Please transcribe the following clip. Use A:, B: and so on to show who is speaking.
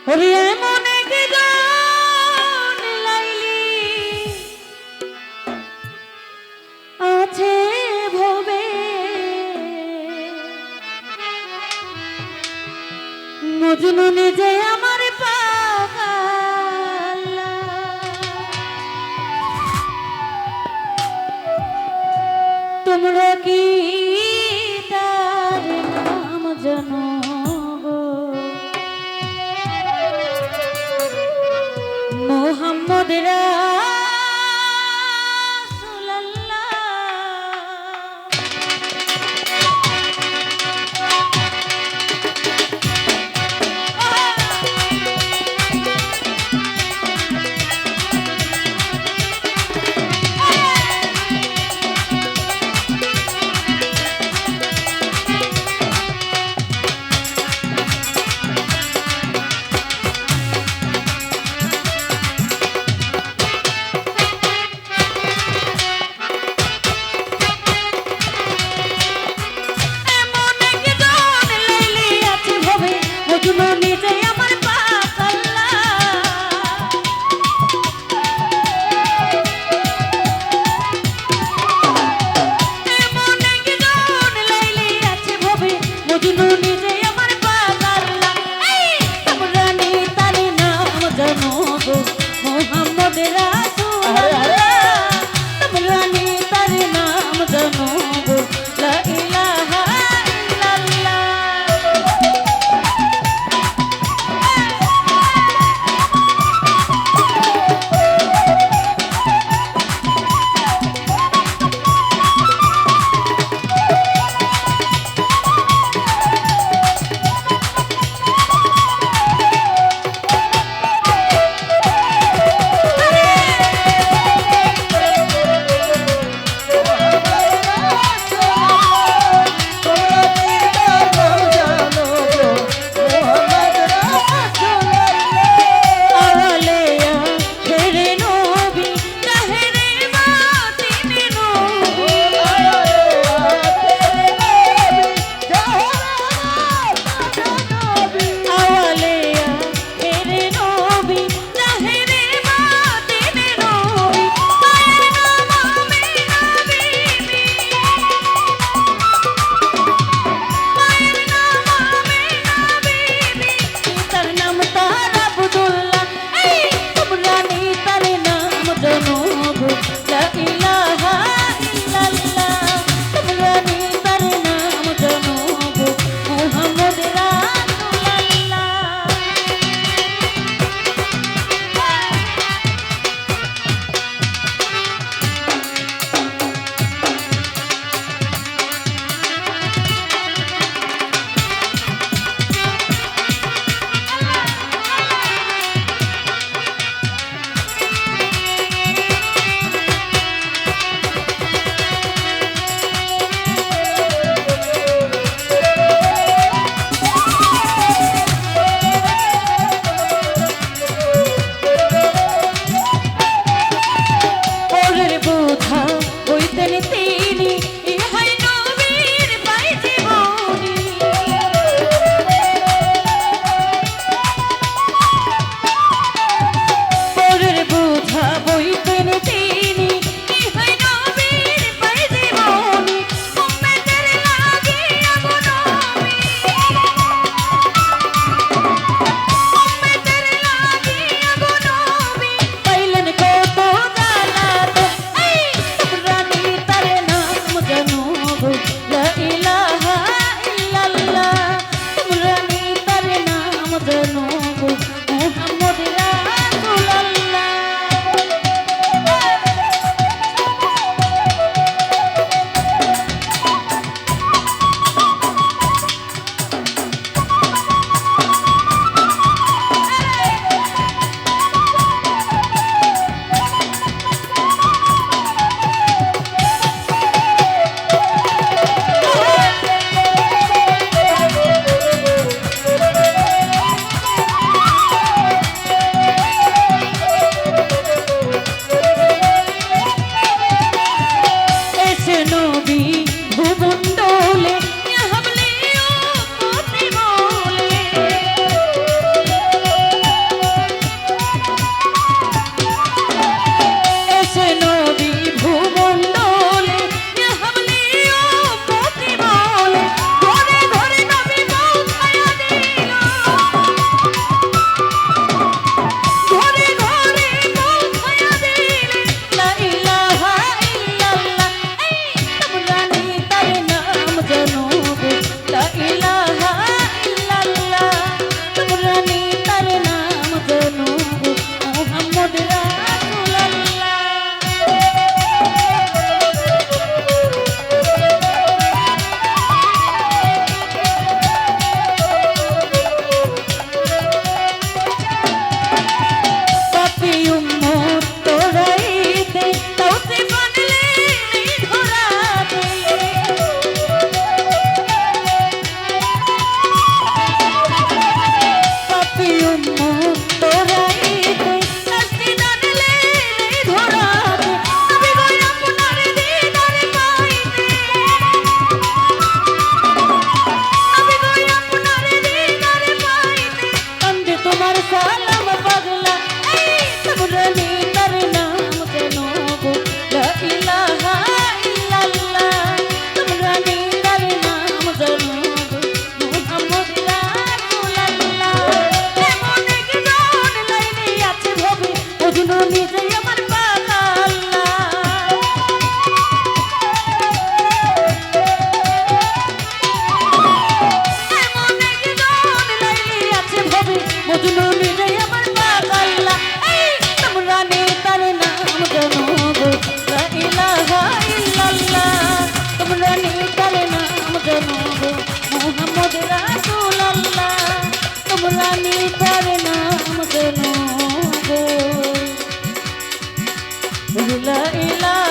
A: ওরে এমন এক গান লাইলি আছে ভবে মজনু নিজে আমার পাগলা তোমরা কি তার নাম জানো গো মোহাম্মদ রাসূলুল্লাহ মন তোরাইতে শাস্তি না দিলে নেই ধরাতে আমি গো আপনার দিদার পাইতে আমি গো আপনার দিদার পাইতে কান্দে তোমার সালাম পাগলা এই তোমরা নিতার নাম যেন গো লা ইলাহা ইল্লাল্লাহ তোমরা নিতার নাম যেন গো মুহাম্মদ রাসূলুল্লাহ এমন একজন লাইনে আছে ভবে ওজন্য নিজে আমার পাগলা এমন একজন লাইনে আছে ভবে ওজন্য নিজে আমার পাগলা এই তোমরা নেতার নাম জানো গো লা ইলাহা ইল্লাল্লাহ তোমরা নেতার নাম জানো গো মুহাম্মদ রাসূলুল্লাহ তোমরা নেতার নাম জানো গো লা ইলাহা